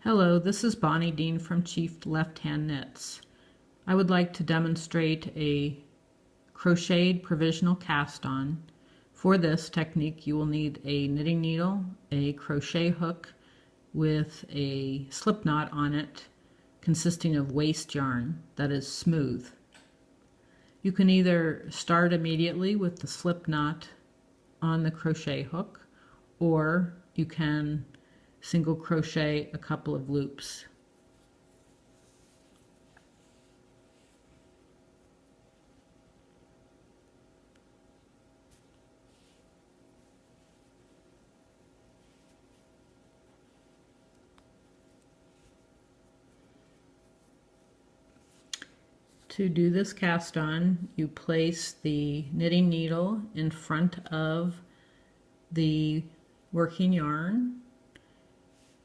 Hello, this is Bonnie Dean from Chief Left Hand Knits. I would like to demonstrate a crocheted provisional cast on. For this technique you will need a knitting needle, a crochet hook with a slip knot on it consisting of waste yarn that is smooth. You can either start immediately with the slip knot on the crochet hook, or you can single crochet a couple of loops. To do this cast on, you place the knitting needle in front of the working yarn.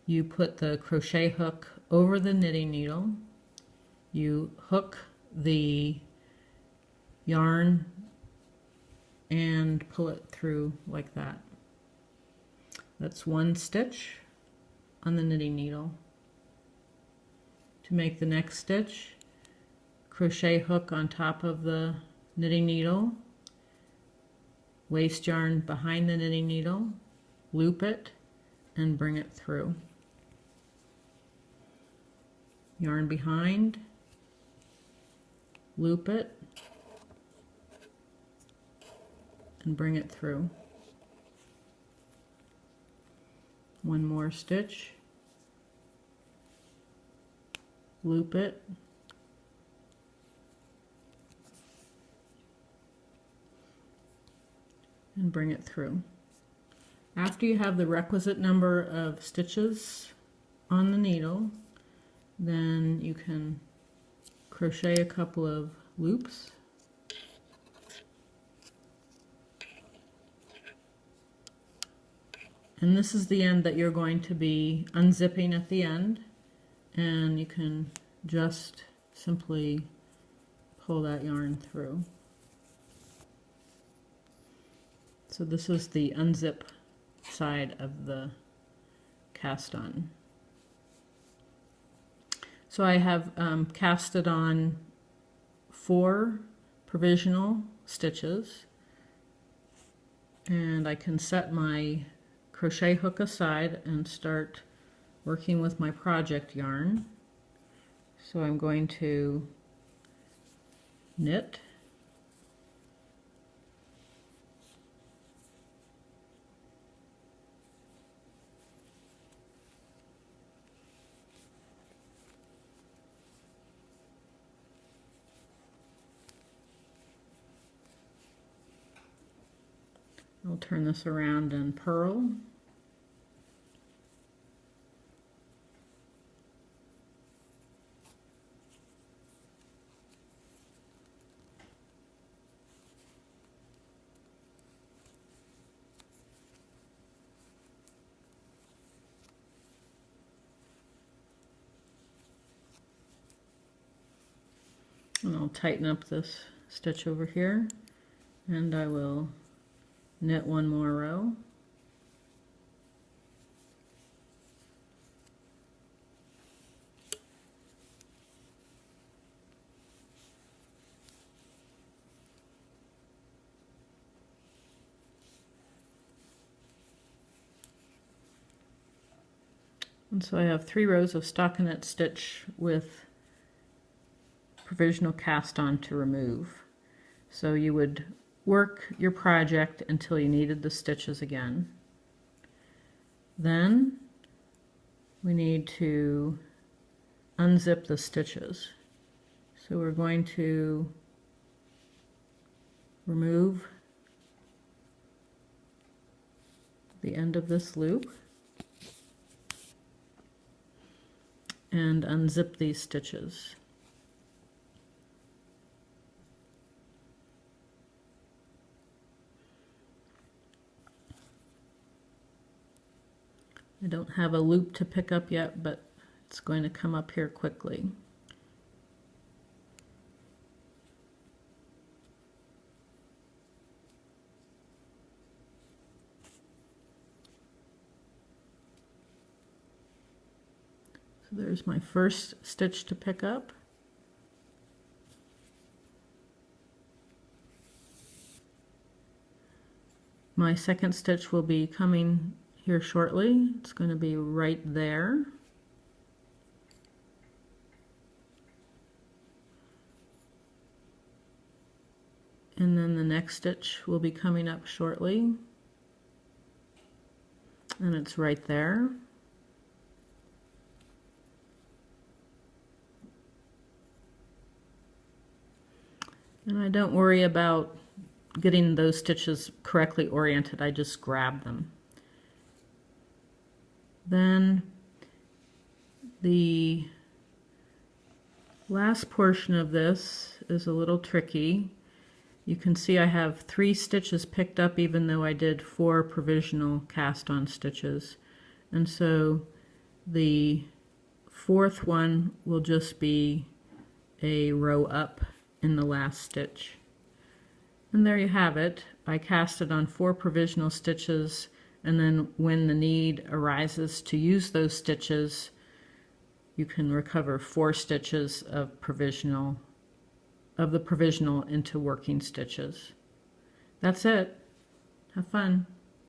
You put the crochet hook over the knitting needle. You hook the yarn and pull it through like that. That's one stitch on the knitting needle. To make the next stitch, crochet hook on top of the knitting needle, waste yarn behind the knitting needle, loop it, and bring it through. Yarn behind, loop it, and bring it through. One more stitch, loop it, and bring it through. After you have the requisite number of stitches on the needle, then you can crochet a couple of loops, and this is the end that you're going to be unzipping at the end, and you can just simply pull that yarn through. So this is the unzip side of the cast on. So I have casted on 4 provisional stitches, and I can set my crochet hook aside and start working with my project yarn. So I'm going to knit, I'll turn this around and purl. And I'll tighten up this stitch over here, and I will knit one more row. And so I have 3 rows of stockinette stitch with provisional cast on to remove. So you would work your project until you needed the stitches again. Then we need to unzip the stitches. So we're going to remove the end of this loop and unzip these stitches. I don't have a loop to pick up yet, but it's going to come up here quickly. So there's my first stitch to pick up. My second stitch will be coming here shortly. It's going to be right there. And then the next stitch will be coming up shortly. And it's right there. And I don't worry about getting those stitches correctly oriented, I just grab them. Then the last portion of this is a little tricky. You can see I have 3 stitches picked up even though I did 4 provisional cast on stitches. And so the 4th one will just be a row up in the last stitch. And there you have it. I casted on 4 provisional stitches, and then when the need arises to use those stitches, you can recover 4 stitches of the provisional into working stitches. That's it. Have fun.